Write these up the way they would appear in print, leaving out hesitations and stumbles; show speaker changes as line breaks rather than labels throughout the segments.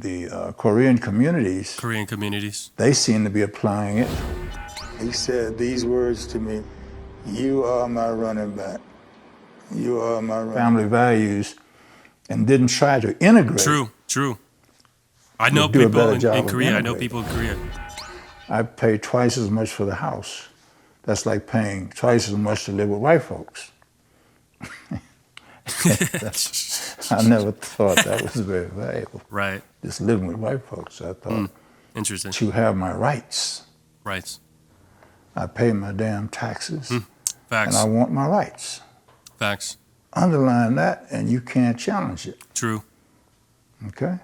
The Korean communities, they seem to be applying it. He said these words to me: "You are my running back. You are my family values," and didn't try to integrate.
True. I know people in Korea. I know people in Korea.
I pay twice as much for the house. That's like paying twice as much to live with white folks. I never thought that was very valuable.
Right.
Just living with white folks, I thought.
Interesting.
To have my rights.
Rights.
I pay my damn taxes.
Facts.
And I want my rights.
Facts.
Underline that, and you can't challenge it.
True.
Okay?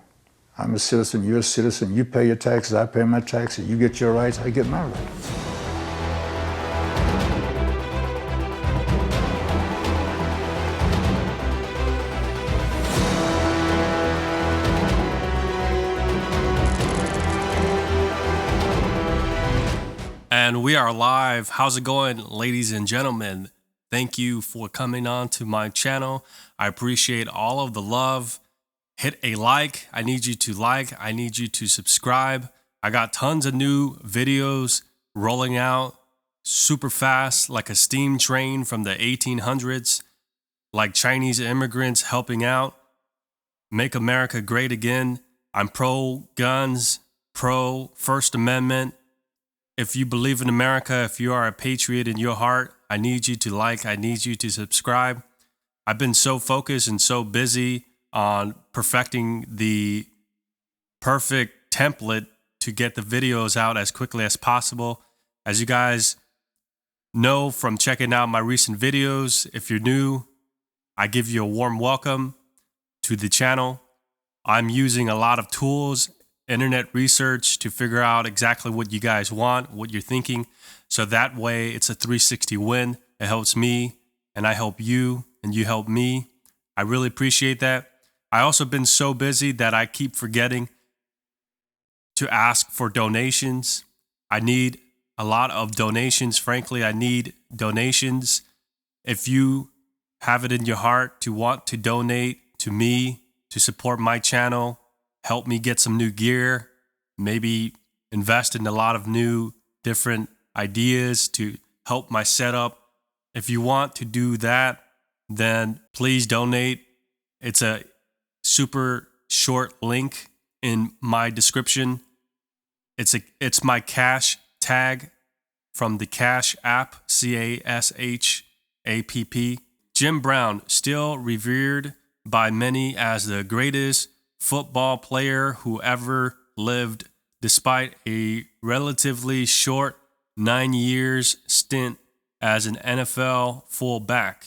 I'm a citizen, you're a citizen, you pay your taxes, I pay my taxes, you get your rights, I get my rights.
And we are live. How's it going, ladies and gentlemen? Thank you for coming on to my channel. I appreciate all of the love. Hit a like. I need you to like. I need you to subscribe. I got tons of new videos rolling out super fast, like a steam train from the 1800s, like Chinese immigrants helping out. Make America great again. I'm pro guns, pro First Amendment. If you believe in America, if you are a patriot in your heart, I need you to like, I need you to subscribe. I've been so focused and so busy on perfecting the perfect template to get the videos out as quickly as possible. As you guys know from checking out my recent videos, if you're new, I give you a warm welcome to the channel. I'm using a lot of tools, internet research to figure out exactly what you guys want, what you're thinking. So that way it's a 360 win. It helps me and I help you and you help me. I really appreciate that. I also been so busy that I keep forgetting to ask for donations. I need a lot of donations. Frankly, I need donations. If you have it in your heart to want to donate to me, to support my channel, help me get some new gear, maybe invest in a lot of new different ideas to help my setup. If you want to do that, then please donate. It's a super short link in my description. It's my Cash tag from the Cash app, CASHAPP. Jim Brown, still revered by many as the greatest football player who ever lived, despite a relatively short 9 years stint as an NFL fullback.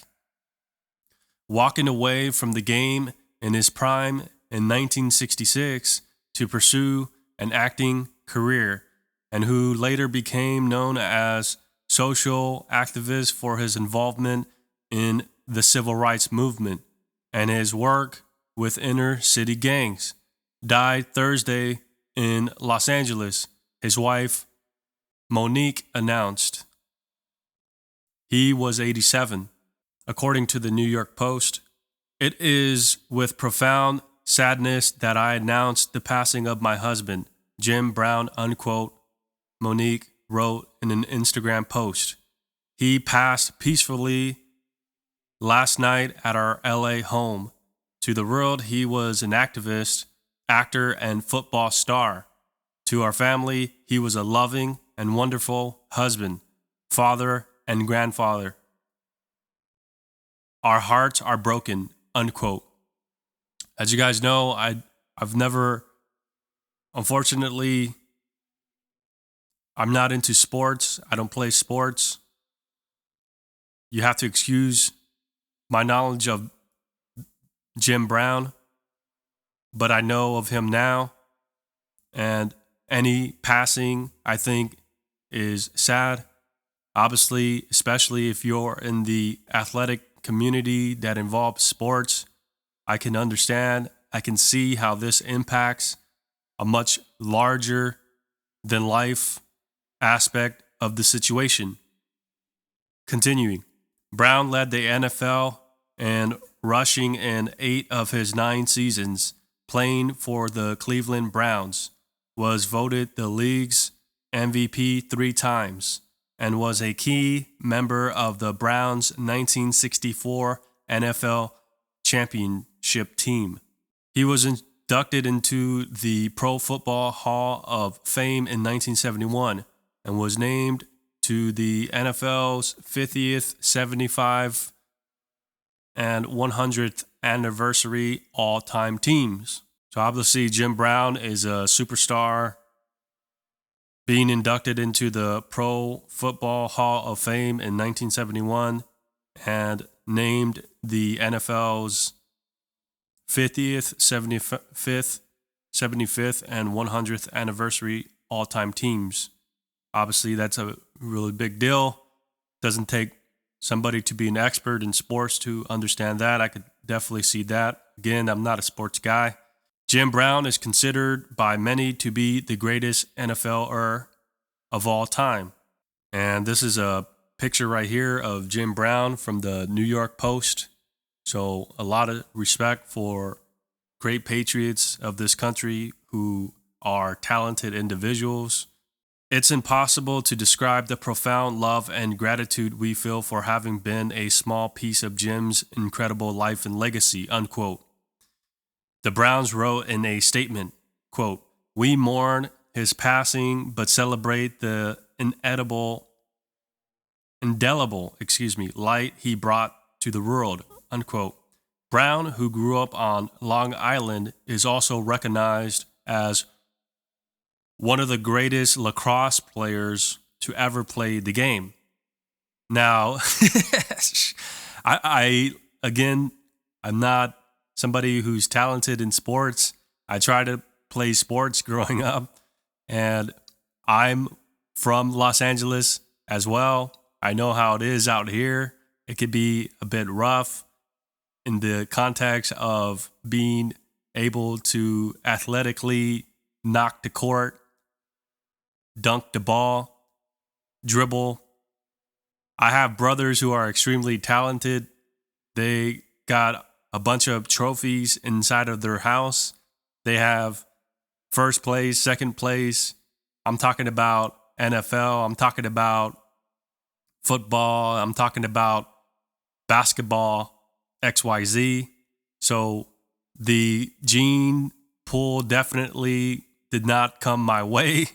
Walking away from the game in his prime in 1966 to pursue an acting career, and who later became known as social activist for his involvement in the civil rights movement and his work with inner city gangs, died Thursday in Los Angeles, his wife, Monique, announced. He was 87, according to the New York Post. It is with profound sadness that I announced the passing of my husband, Jim Brown, unquote, Monique wrote in an Instagram post. He passed peacefully last night at our LA home. To the world, he was an activist, actor, and football star. To our family, he was a loving and wonderful husband, father, and grandfather. Our hearts are broken, unquote. As you guys know, I've never, unfortunately, I'm not into sports. I don't play sports. You have to excuse my knowledge of Jim Brown, but I know of him now, and any passing, I think, is sad. Obviously, especially if you're in the athletic community that involves sports, I can understand, I can see how this impacts a much larger than life aspect of the situation. Continuing, Brown led the NFL in rushing in 8 of his 9 seasons, playing for the Cleveland Browns, was voted the league's MVP 3 times, and was a key member of the Browns' 1964 NFL championship team. He was inducted into the Pro Football Hall of Fame in 1971 and was named to the NFL's 50th, 75th, and 100th anniversary all-time teams. So obviously Jim Brown is a superstar, being inducted into the Pro Football Hall of Fame in 1971 and named the NFL's 50th, 75th, and 100th anniversary all-time teams. Obviously, that's a really big deal. Doesn't take somebody to be an expert in sports to understand that. I could definitely see that. Again, I'm not a sports guy. Jim Brown is considered by many to be the greatest NFLer of all time. And this is a picture right here of Jim Brown from the New York Post. So a lot of respect for great patriots of this country who are talented individuals. It's impossible to describe the profound love and gratitude we feel for having been a small piece of Jim's incredible life and legacy, unquote. The Browns wrote in a statement, quote, "We mourn his passing, but celebrate the indelible light he brought to the world," unquote. Brown, who grew up on Long Island, is also recognized as one of the greatest lacrosse players to ever play the game. Now, I'm not somebody who's talented in sports. I tried to play sports growing up, and I'm from Los Angeles as well. I know how it is out here. It could be a bit rough in the context of being able to athletically knock the court, dunk the ball, dribble. I have brothers who are extremely talented. They got a bunch of trophies inside of their house. They have first place, second place. I'm talking about NFL. I'm talking about football. I'm talking about basketball, XYZ. So the gene pool definitely did not come my way.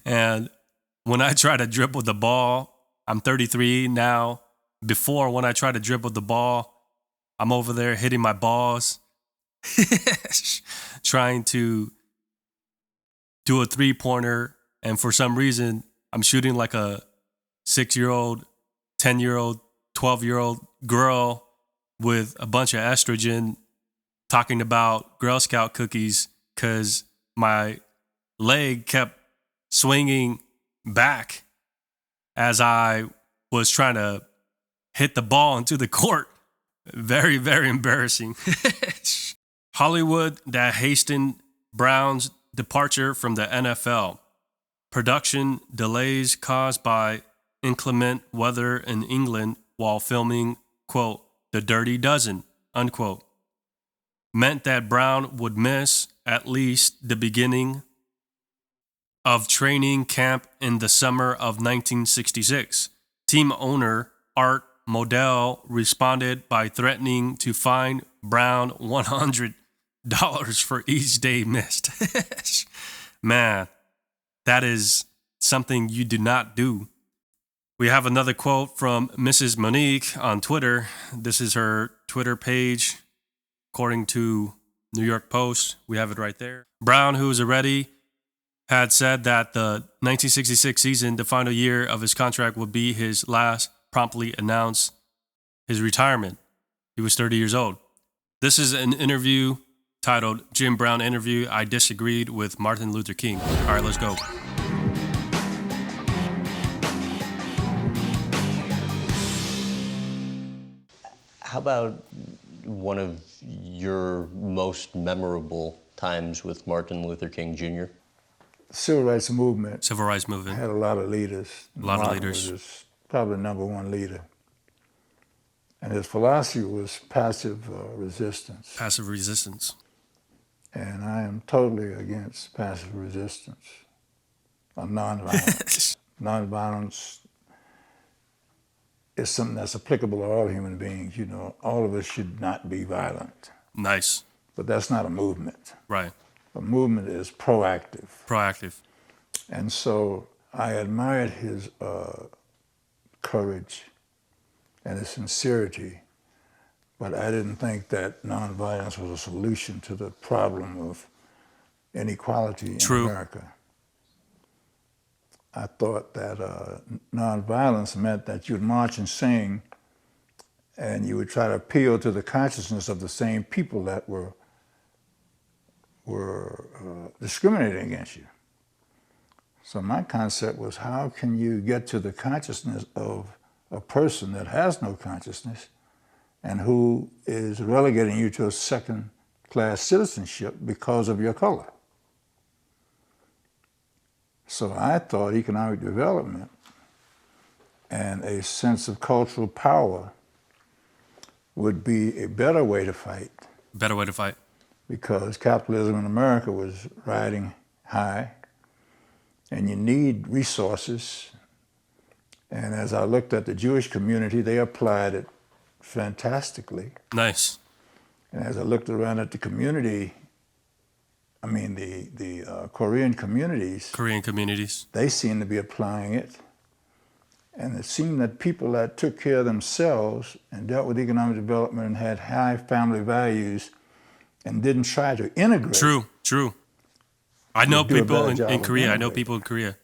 And when I try to dribble the ball, I'm 33 now. Before, when I try to dribble the ball, I'm over there hitting my balls, trying to do a three-pointer. And for some reason, I'm shooting like a 6-year-old, 10-year-old, 12-year-old girl with a bunch of estrogen talking about Girl Scout cookies because my leg kept swinging back as I was trying to hit the ball into the court. Very, very embarrassing. Hollywood that hastened Brown's departure from the NFL. Production delays caused by inclement weather in England while filming, quote, The Dirty Dozen, unquote, meant that Brown would miss at least the beginning of training camp in the summer of 1966. Team owner Art Modell responded by threatening to fine Brown $100 for each day missed. Man, that is something you do not do. We have another quote from Mrs. Monique on Twitter. This is her Twitter page, according to New York Post. We have it right there. Brown, who was already had said that the 1966 season, the final year of his contract, would be his last, promptly announced his retirement. He was 30 years old. This is an interview titled Jim Brown Interview. I Disagreed with Martin Luther King. All right, let's go.
How about one of your most memorable times with Martin Luther King Jr.?
Civil rights movement.
Civil rights movement.
Had a lot of leaders.
A lot of
Martin
leaders.
was just probably the number one leader. And his philosophy was passive resistance.
Passive resistance.
And I am totally against passive resistance or nonviolence. Nonviolence is something that's applicable to all human beings. You know, all of us should not be violent.
Nice.
But that's not a movement.
Right.
A movement is proactive.
Proactive.
And so I admired his courage and his sincerity, but I didn't think that nonviolence was a solution to the problem of inequality in America. I thought that nonviolence meant that you'd march and sing, and you would try to appeal to the consciousness of the same people that were discriminating against you. So my concept was, how can you get to the consciousness of a person that has no consciousness and who is relegating you to a second-class citizenship because of your color? So I thought economic development and a sense of cultural power would be a better way to fight.
Better way to fight.
Because capitalism in America was riding high, and you need resources. And as I looked at the Jewish community, they applied it fantastically.
Nice.
And as I looked around at the community, I mean the Korean communities.
Korean communities.
They seemed to be applying it. And it seemed that people that took care of themselves and dealt with economic development and had high family values and didn't try to integrate.
True. I know people in Korea. I know people in Korea.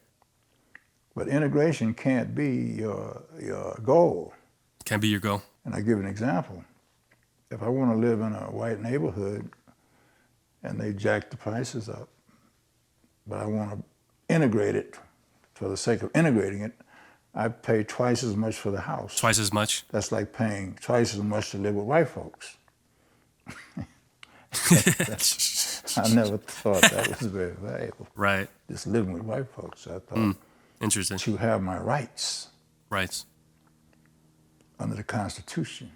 But integration can't be your goal.
Can't be your goal.
And I give an example. If I want to live in a white neighborhood and they jack the prices up, but I want to integrate it for the sake of integrating it, I pay twice as much for the house.
Twice as much?
That's like paying twice as much to live with white folks. I never thought that was very valuable.
Right.
Just living with white folks, I thought.
Interesting.
To have my rights.
Rights.
Under the Constitution.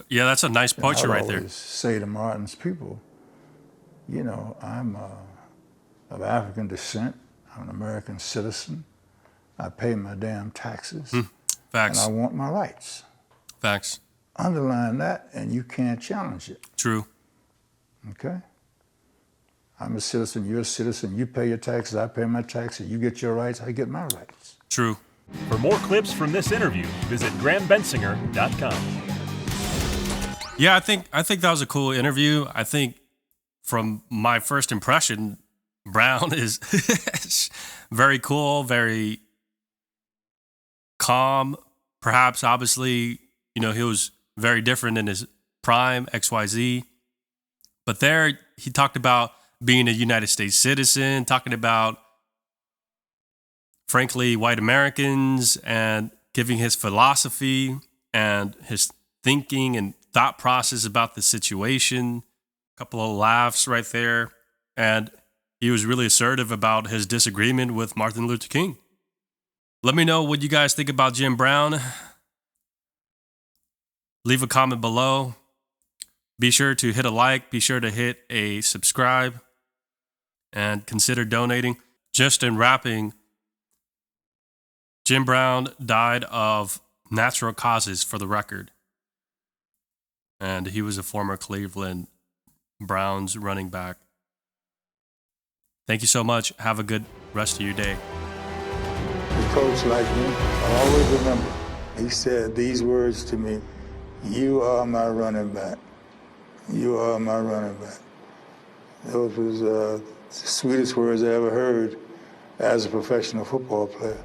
Yeah, that's a nice poetry right there.
I always say to Martin's people, you know, I'm of African descent. I'm an American citizen. I pay my damn taxes.
Facts.
And I want my rights.
Facts.
Underline that, and you can't challenge it.
True.
Okay? I'm a citizen, you're a citizen, you pay your taxes, I pay my taxes, you get your rights, I get my rights.
True.
For more clips from this interview, visit GrahamBensinger.com.
Yeah, I think that was a cool interview. I think from my first impression, Brown is very cool, very calm. Perhaps, obviously, you know, he was very different in his prime, XYZ. But there, he talked about being a United States citizen, talking about, frankly, white Americans, and giving his philosophy and his thinking and thought process about the situation. A couple of laughs right there. And he was really assertive about his disagreement with Martin Luther King. Let me know what you guys think about Jim Brown. Leave a comment below. Be sure to hit a like. Be sure to hit a subscribe. And consider donating. Just in wrapping, Jim Brown died of natural causes, for the record. And he was a former Cleveland Browns running back. Thank you so much. Have a good rest of your day.
A coach like me, I always remember, he said these words to me: "You are my running back. You are my running back." Those was the sweetest words I ever heard as a professional football player.